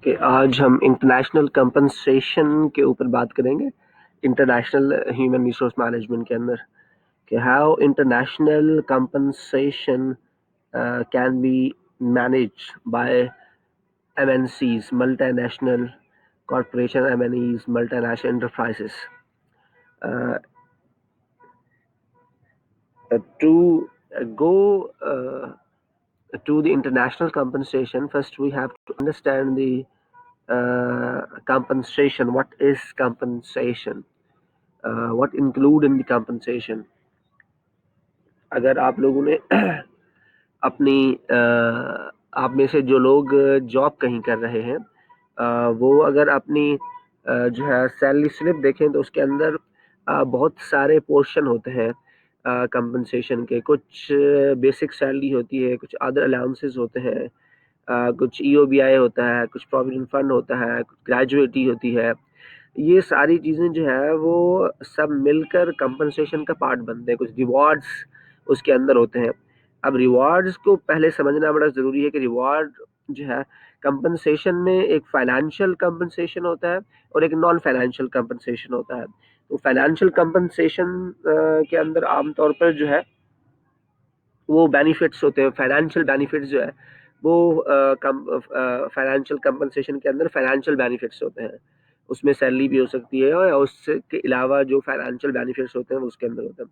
कि आज हम इंटरनेशनल कंपनसेशन के ऊपर बात करेंगे इंटरनेशनल ह्यूमन रिसोर्स मैनेजमेंट के अंदर कि how international compensation can be manage by MNCs, multinational corporation MNEs, multinational enterprises. Uh, to go to the international compensation, first we have to understand the compensation. What is compensation? What include in the compensation? अगर आप लोगों ने अपनी आप में से जो लोग जॉब कहीं कर रहे हैं वो अगर अपनी जो है सैलरी स्लिप देखें तो उसके अंदर बहुत सारे पोर्शन होते हैं कंपनसेशन के। कुछ बेसिक सैलरी होती है, कुछ अदर अलाउंसेस होते हैं, कुछ EOBI होता है, कुछ प्रोविडेंट फंड होता है, कुछ ग्रेजुएटी होती है। ये सारी चीज़ें जो है वो सब मिलकर कंपनसेशन का पार्ट बनते हैं। कुछ रिवॉर्ड्स उसके अंदर होते हैं। अब रिवॉर्ड्स को पहले समझना बड़ा ज़रूरी है कि रिवॉर्ड जो है कंपनसेशन में एक फाइनेंशियल कंपनसेशन होता है और एक नॉन फाइनेंशियल कंपनसेशन होता है। तो फाइनेंशियल कंपनसेशन के अंदर आमतौर पर जो है वो बेनिफिट्स होते हैं। फाइनेंशियल बेनिफिट्स जो है वो फाइनेंशियल कंपनसेशन के अंदर फाइनेंशियल बेनिफिट्स होते हैं। उसमें सैलरी भी हो सकती है और उसके अलावा जो फाइनेंशियल बेनिफिट्स होते हैं वो उसके अंदर होते हैं।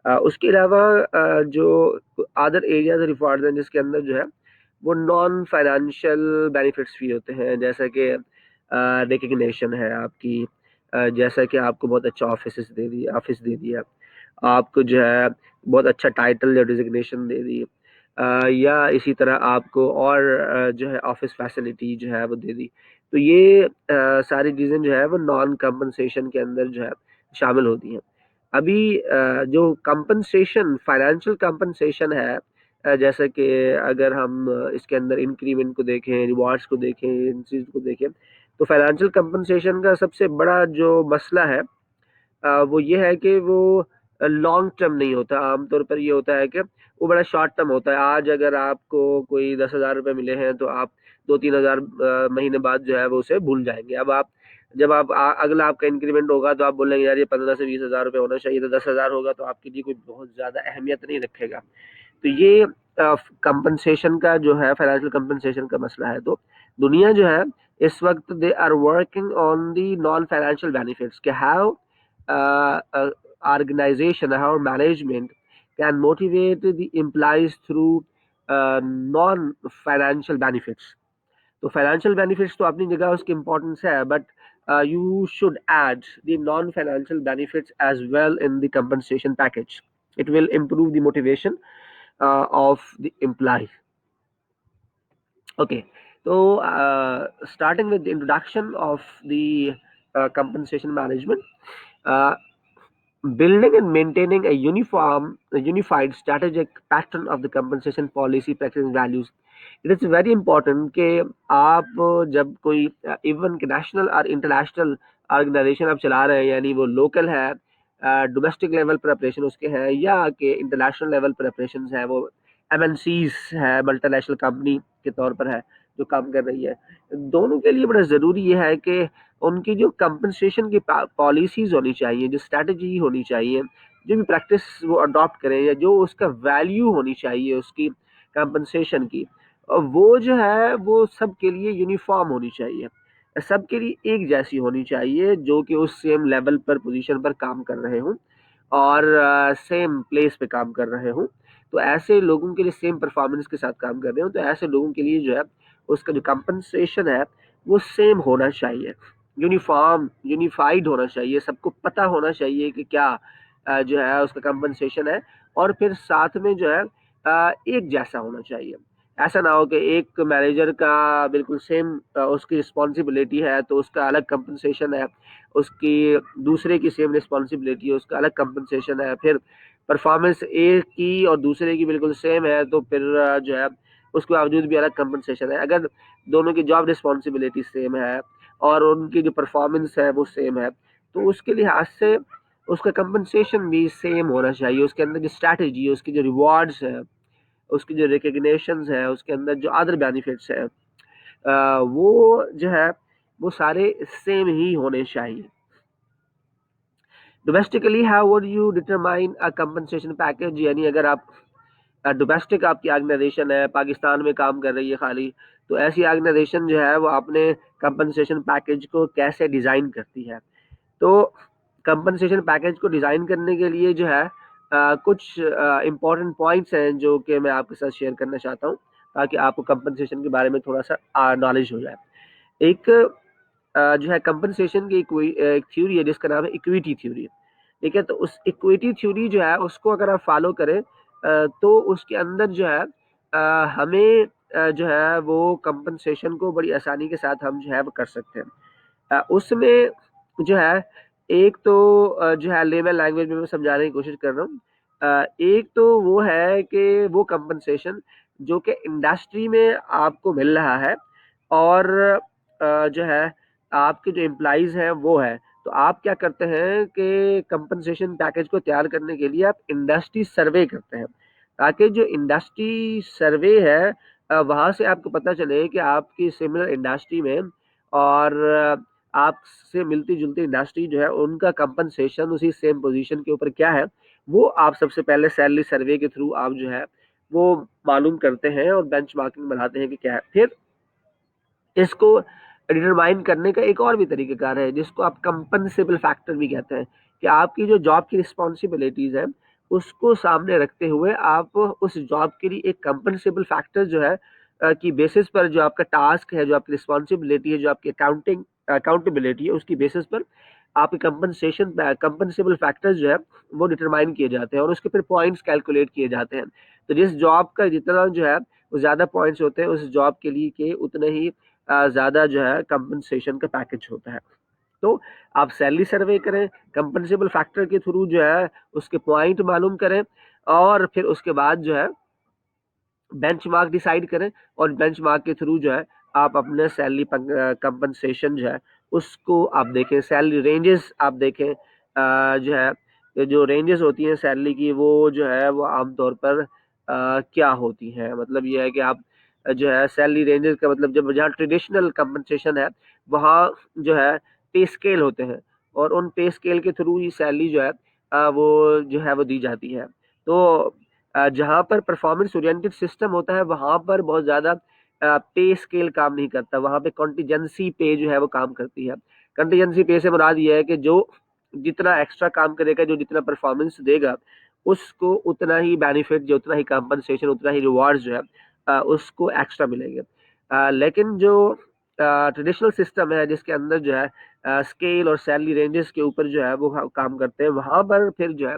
उसके अलावा जो अदर एरियाज रिवॉर्ड्स हैं जिसके अंदर जो है वो नॉन फाइनेंशियल बेनिफिट्स भी होते हैं, जैसा कि रिकग्निशन है आपकी, जैसा कि आपको बहुत अच्छा ऑफिस दे दिया, आपको जो है बहुत अच्छा टाइटल या डिजिग्नेशन दे दी, या इसी तरह आपको और जो है ऑफिस फैसिलिटी जो है वो दे दी। तो ये सारी चीज़ें जो है वो नॉन कंपनसेशन के अंदर जो है शामिल होती हैं। अभी जो कंपनसेशन फाइनेंशियल कंपनसेशन है, जैसा कि अगर हम इसके अंदर इंक्रीमेंट को देखें, रिवार्ड्स को देखें, इन चीज़ को देखें, तो फाइनेंशियल कंपनसेशन का सबसे बड़ा जो मसला है वो ये है कि वो लॉन्ग टर्म नहीं होता। आमतौर पर ये होता है कि वो बड़ा शॉर्ट टर्म होता है। आज अगर आपको कोई 10,000 रुपये मिले हैं तो आप 2-3 हज़ार महीने बाद जो है वो उसे भूल जाएंगे। अब आप जब आप अगला आपका इंक्रीमेंट होगा तो आप बोलेंगे यार ये 15 से 20 हज़ार रुपये होना चाहिए, तो 10,000 होगा तो आपके लिए कोई बहुत ज़्यादा अहमियत नहीं रखेगा। तो ये कंपनसेशन का जो है फाइनेंशियल कंपनसेशन का मसला है। तो दुनिया जो है इस वक्त they are working on the non financial benefits के how organization, how management can motivate the employees through non financial benefits. तो फाइनेंशियल बेनिफिट्स तो अपनी जगह उसकी इम्पोर्टेंस है, but you should add the non-financial benefits as well in the compensation package. It will improve the motivation of the employee. Okay, so starting with the introduction of the compensation management, uh, building and maintaining a unified strategic pattern of the compensation policy, practice and values. It is very important कि आप जब कोई even के national और international organisation आप चला रहे हैं, यानी वो लोकल है, डोमेस्टिक लेवल पर ऑपरेशन उसके हैं, या कि इंटरनेशनल लेवल पर ऑपरेशन है, वो MNCs है, मल्टीनेशनल कंपनी के तौर पर है जो काम कर रही है, दोनों के लिए बड़ा ज़रूरी ये है कि उनकी जो कंपनसेशन की पॉलिसीज़ होनी चाहिए, जो स्ट्रैटेजी होनी चाहिए, जो भी प्रैक्टिस वो अडॉप्ट करें, या जो उसका वैल्यू होनी चाहिए उसकी कंपनसेशन की, वो जो है वो सबके लिए यूनिफॉर्म होनी चाहिए, सबके लिए एक जैसी होनी चाहिए, जो कि उस सेम लेवल पर पोजीशन पर काम कर रहे हों और सेम प्लेस पे काम कर रहे हों। तो ऐसे लोगों के लिए सेम परफॉर्मेंस के साथ काम कर रहे हो तो ऐसे लोगों के लिए जो है उसका जो कंपनसेशन है वो सेम होना चाहिए, यूनिफॉर्म यूनिफाइड होना चाहिए, सबको पता होना चाहिए कि क्या जो है उसका कंपनसेशन है, और फिर साथ में जो है एक जैसा होना चाहिए। ऐसा ना हो कि एक मैनेजर का बिल्कुल सेम उसकी रिस्पॉन्सिबिलिटी है तो उसका अलग कंपनसेशन है, उसकी दूसरे की सेम रिस्पॉन्सिबिलिटी है उसका अलग कंपनसेशन है, फिर परफॉर्मेंस एक की और दूसरे की बिल्कुल सेम है तो फिर जो है उसके बावजूद भी अलग कंपनसेशन है। अगर दोनों की जॉब रिस्पॉन्सिबिलिटी सेम है और उनकी जो परफॉर्मेंस है वो सेम है तो उसके लिहाज से उसका कंपनसेशन भी सेम होना चाहिए। उसके अंदर जो स्ट्रैटेजी है, उसकी जो रिवॉर्ड्स है, उसकी जो रिकग्निशंस है, उसके अंदर जो अदर बेनिफिट्स है, वो जो है वो सारे सेम ही होने चाहिए। Domestically how would you determine a compensation package, यानी अगर आप डोमेस्टिक आपकी ऑर्गेनाइजेशन है, पाकिस्तान में काम कर रही है खाली, तो ऐसी ऑर्गेनाइजेशन जो है वो अपने कंपनसेशन पैकेज को कैसे डिज़ाइन करती है। तो कंपनसेशन पैकेज को डिज़ाइन करने के लिए जो है कुछ इम्पोर्टेंट पॉइंट्स हैं जो कि मैं आपके साथ शेयर करना चाहता हूँ, ताकि आपको कंपनसेशन के बारे में थोड़ा सा नॉलेज हो जाए। एक जो है कंपनसेशन की कोई एक थ्योरी है जिसका नाम है इक्विटी थ्योरी। ठीक है, तो उस इक्विटी थ्योरी जो है उसको अगर आप फॉलो करें तो उसके अंदर जो है हमें जो है वो कंपनसेशन को बड़ी आसानी के साथ हम जो है वो कर सकते हैं। उसमें जो है एक तो जो है लेमन लैंग्वेज में मैं समझाने की कोशिश कर रहा हूँ। एक तो वो है कि वो कंपनसेशन जो कि इंडस्ट्री में आपको मिल रहा है और जो है आपके जो एम्प्लॉइज़ हैं वो है। तो आप क्या करते हैं कि कंपनसेशन पैकेज को तैयार करने के लिए आप इंडस्ट्री सर्वे करते हैं, ताकि जो इंडस्ट्री सर्वे है वहाँ से आपको पता चले कि आपकी सिमिलर इंडस्ट्री में और आपसे मिलती-जुलती इंडस्ट्री जो है उनका कंपनसेशन उसी सेम पोज़ीशन के ऊपर क्या है, वो आप सबसे पहले सैलरी सर्वे के थ्रू आप जो है वो मालूम करते हैं और बेंचमार्किंग बनाते हैं कि क्या है। फिर इसको डिटरमाइन करने का एक और भी तरीक़ेकार है जिसको आप कंपनसेबल फैक्टर भी कहते हैं, कि आपकी जो जॉब की रिस्पॉन्सिबिलिटीज़ हैं, उसको सामने रखते हुए आप उस जॉब के लिए एक कंपनसेबल फैक्टर जो है की बेसिस पर जो आपका टास्क है, जो आपकी रिस्पॉन्सिबिलिटी है, जो आपकी अकाउंटेबिलिटी है, उसकी बेसिस पर आपके कंपनसेबल फैक्टर्स जो है वो डिटरमाइन किए जाते हैं और उसके फिर पॉइंट्स कैलकुलेट किए जाते हैं। तो जिस जॉब का जितना जो है वो ज़्यादा पॉइंट्स होते हैं, उस जॉब के लिए के उतने ही ज़्यादा जो है कंपनसेशन का पैकेज होता है। तो आप सैलरी सर्वे करें, कंपनसेबल फैक्टर के थ्रू जो है उसके पॉइंट मालूम करें और फिर उसके बाद जो है बेंचमार्क डिसाइड करें और बेंचमार्क के थ्रू जो है आप अपने सैलरी कंपनसेशन जो है उसको आप देखें, सैलरी रेंजेस आप देखें। जो है ये जो रेंजेस होती हैं सैलरी की वो जो है वो आमतौर पर क्या होती हैं, मतलब ये है कि आप जो है सैलरी रेंजेस का मतलब जब जहाँ ट्रेडिशनल कंपनसेशन है वहाँ जो है पे स्केल होते हैं और उन पे स्केल के थ्रू ही सैलरी जो है वो जो है वो दी जाती है। तो जहाँ पर परफॉर्मेंस ओरिएंटेड सिस्टम होता है वहाँ पर बहुत ज़्यादा पे स्केल काम नहीं करता, वहाँ पे कॉन्टिजेंसी पे जो है वो काम करती है। कॉन्टिजेंसी पे से मुराद ये है कि जो जितना एक्स्ट्रा काम करेगा, जो जितना परफॉर्मेंस देगा, उसको उतना ही बेनिफिट, जो उतना ही कंपनसेशन, उतना ही रिवार्ड्स जो है उसको एक्स्ट्रा मिलेंगे। लेकिन जो ट्रेडिशनल सिस्टम है जिसके अंदर जो है स्केल और सैलरी रेंजेस के ऊपर जो है वो काम करते हैं, वहाँ पर फिर जो है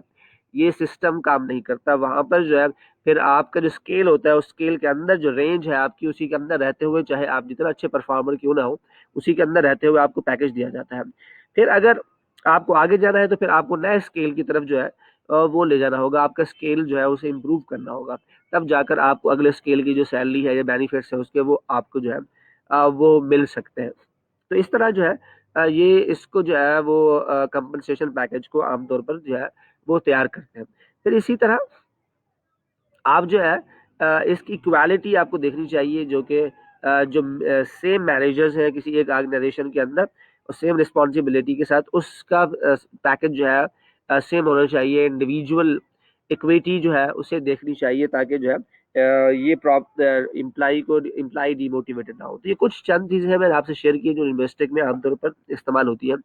ये सिस्टम काम नहीं करता। वहाँ पर जो है फिर आपका जो स्केल होता है, उस स्केल के अंदर जो रेंज है आपकी, उसी के अंदर रहते हुए चाहे आप जितना अच्छे परफॉर्मर क्यों ना हो, उसी के अंदर रहते हुए आपको पैकेज दिया जाता है। फिर अगर आपको आगे जाना है तो फिर आपको नए स्केल की तरफ जो है वो ले जाना होगा, आपका स्केल जो है उसे इम्प्रूव करना होगा। तब जाकर आपको अगले स्केल की जो सैलरी है या बेनिफिट्स है उसके वो आपको जो है वो मिल सकते हैं। तो इस तरह जो है ये इसको जो है वो कंपनसेशन पैकेज को आमतौर पर जो है वो तैयार करते हैं। फिर इसी तरह आप जो है इसकी क्वालिटी आपको देखनी चाहिए जो कि जो सेम मैनेजर्स हैं किसी एक ऑर्गेनाइजेशन के अंदर और सेम रिस्पॉन्सिबिलिटी के साथ उसका पैकेज जो है सेम होना चाहिए। इंडिविजुअल इक्विटी जो है उसे देखनी चाहिए ताकि जो है ये एम्प्लॉई डिमोटिवेटेड ना हो। तो ये कुछ चंद चीज़ें हैं मैंने आपसे शेयर की जो इन्वेस्टिंग में आमतौर पर इस्तेमाल होती हैं।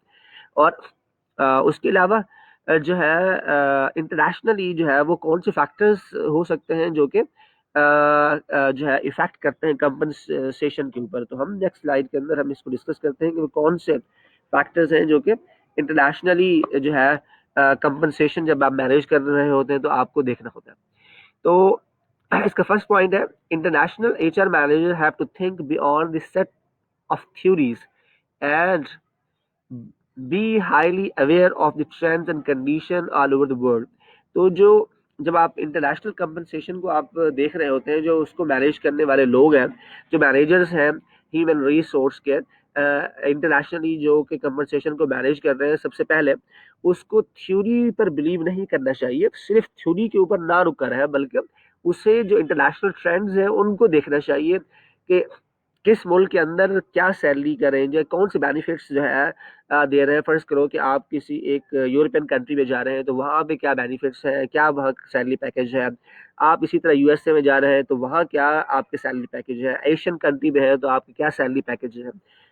और उसके अलावा जो है इंटरनेशनली जो है वो कौन से फैक्टर्स हो सकते हैं जो कि जो है इफ़ेक्ट करते हैं कंपनसेशन के ऊपर। तो हम नेक्स्ट स्लाइड के अंदर हम इसको डिस्कस करते हैं कि वो कौन से फैक्टर्स हैं जो कि इंटरनेशनली जो है कंपनसेशन जब आप मैनेज कर रहे होते हैं तो आपको देखना होता है। तो इसका फर्स्ट पॉइंट है international HR manager have to think beyond the set of theories and be highly aware of the trends and condition all over the world. तो जो जब आप इंटरनेशनल कंपनसेशन को आप देख रहे होते हैं, जो उसको मैनेज करने वाले लोग हैं, जो मैनेजर्स हैं ह्यूमन रिसोर्स के इंटरनेशनली जो कि कंपनसेशन को मैनेज कर रहे हैं, सबसे पहले उसको थ्योरी पर बिलीव नहीं करना चाहिए, सिर्फ थ्योरी के ऊपर ना रुक कर है बल्कि उसे जो इंटरनेशनल ट्रेंड्स हैं उनको देखना चाहिए कि किस मुल्क के अंदर क्या सैलरी का रेंज है, कौन से बेनिफिट्स जो है दे रहे हैं। फर्ज करो कि आप किसी एक यूरोपियन कंट्री में जा रहे हैं तो वहाँ पे क्या बेनिफिट्स हैं, क्या वहाँ सैलरी पैकेज है। आप इसी तरह यूएसए में जा रहे हैं तो वहाँ क्या आपके सैलरी पैकेज है। एशियन कंट्री में है तो आपके क्या सैलरी पैकेज है।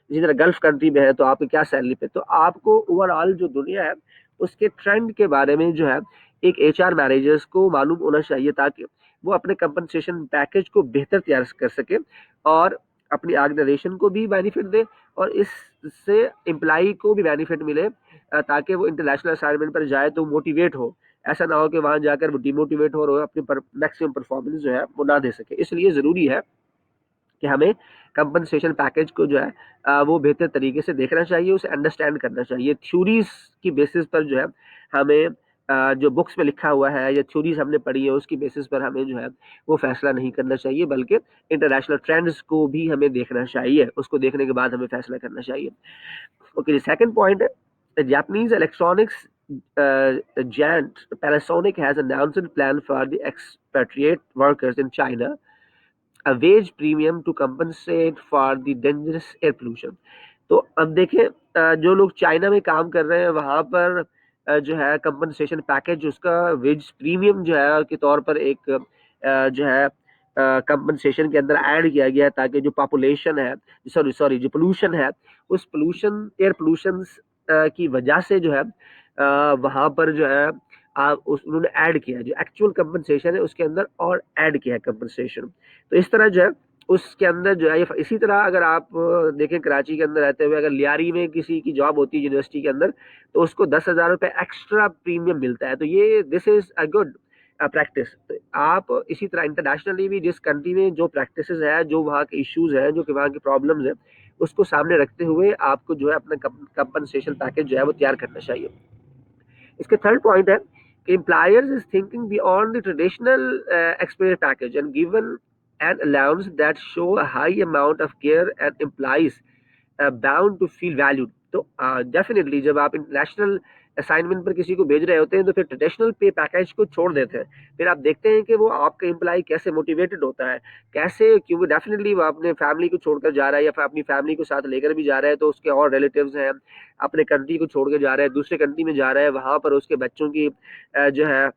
इसी तरह गल्फ कंट्री में है तो आपके क्या सैलरी पे। तो आपको ओवरऑल जो दुनिया है उसके ट्रेंड के बारे में जो है एक एचआर मैनेजर्स को मालूम होना चाहिए, ताकि वो अपने कंपनसेशन पैकेज को बेहतर तैयार कर सके और अपनी ऑर्गेनाइजेशन को भी बेनिफिट दे और इससे एम्प्लाई को भी बेनिफिट मिले, ताकि वो इंटरनेशनल असाइनमेंट पर जाए तो मोटिवेट हो। ऐसा ना हो कि वहां जाकर वो डिमोटिवेट हो और अपनी मैक्सिमम परफॉर्मेंस जो है वो ना दे सके। इसलिए ज़रूरी है कि हमें कंपनसेशन पैकेज को जो है वो बेहतर तरीके से देखना चाहिए, उसे अंडरस्टैंड करना चाहिए। थ्योरीज की बेसिस पर जो है हमें जो बुक्स में लिखा हुआ है या थ्योरीज हमने पढ़ी है उसकी बेसिस पर हमें जो है वो फैसला नहीं करना चाहिए, बल्कि इंटरनेशल ट्रेंड्स को भी हमें देखना चाहिए। उसको देखने के बाद हमें फैसला करना चाहिए। ओके, सेकंड पॉइंट है Japanese electronics giant Panasonic has announced a plan for the expatriate workers in China, a wage premium to compensate for the dangerous air pollution। तो अब देखें, जो लोग चाइना में काम कर रहे हैं वहां पर जो है कंपनसेशन पैकेज उसका वेज प्रीमियम जो है के तौर पर एक जो है कंपनसेशन के अंदर ऐड किया गया है, ताकि जो पॉपुलेशन है, सॉरी सॉरी जो पोल्यूशन है, उस पोल्यूशन एयर पोल्यूशन की वजह से जो है वहां पर जो है उन्होंने ऐड किया है जो एक्चुअल कंपनसेशन है उसके अंदर और ऐड किया है कंपनसेशन। तो इस तरह जो है उसके अंदर जो है इसी तरह अगर आप देखें कराची के अंदर रहते हुए अगर लियारी में किसी की जॉब होती है यूनिवर्सिटी के अंदर तो उसको 10,000 रुपये एक्स्ट्रा प्रीमियम मिलता है। तो ये this is a good practice. तो आप इसी तरह इंटरनेशनली भी जिस कंट्री में जो प्रैक्टिसेस है, जो वहाँ के इश्यूज है, जो कि वहाँ की प्रॉब्लम्स है, उसको सामने रखते हुए आपको जो है अपना कंपनसेशन पैकेज जो है वो तैयार करना चाहिए। इसके थर्ड पॉइंट है कि employers is thinking beyond the traditional experience package and given an allowance that show a high amount of care and implies bound to feel valued। तो डेफिनेटली जब आप इंटरनेशनल असाइनमेंट पर किसी को भेज रहे होते हैं तो फिर ट्रेडिशनल पे पैकेज को छोड़ देते हैं। फिर आप देखते हैं कि वो आपका एम्प्लॉय कैसे मोटिवेटेड होता है, कैसे, क्योंकि डेफिनेटली वो अपने फैमिली को छोड़कर जा रहा है या फिर अपनी फैमिली को साथ लेकर भी जा रहा है तो उसके और रिलेटिव्स हैं, अपने कंट्री को छोड़ के जा रहा है, दूसरे कंट्री में जा रहा है, वहां पर उसके बच्चों की जो है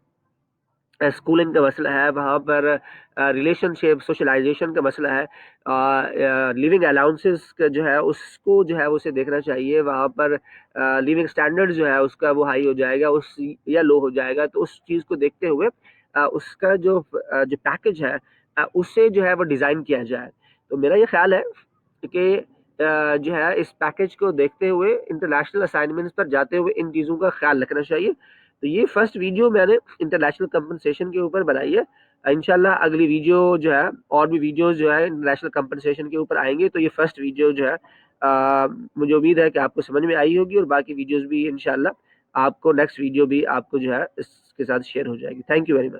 स्कूलिंग का मसला है, वहाँ पर रिलेशनशिप सोशलाइजेशन का मसला है, लिविंग अलाउंसेस का जो है उसको जो है उसे देखना चाहिए। वहाँ पर लिविंग स्टैंडर्ड जो है उसका वो हाई हो जाएगा उस या लो हो जाएगा। तो उस चीज़ को देखते हुए उसका जो पैकेज है उससे जो है वो डिज़ाइन किया जाए। तो मेरा ये ख्याल है कि जो है इस पैकेज को देखते हुए इंटरनेशनल असाइनमेंट्स पर जाते हुए इन चीज़ों का ख्याल रखना चाहिए। तो ये फर्स्ट वीडियो मैंने इंटरनेशनल कंपनसेशन के ऊपर बनाई है। इंशाल्लाह अगली वीडियो जो है और भी वीडियोस जो है इंटरनेशनल कंपनसेशन के ऊपर आएंगे। तो ये फर्स्ट वीडियो जो है मुझे उम्मीद है कि आपको समझ में आई होगी और बाकी वीडियोस भी इंशाल्लाह आपको नेक्स्ट वीडियो भी आपको जो है इसके साथ शेयर हो जाएगी। Thank you very much.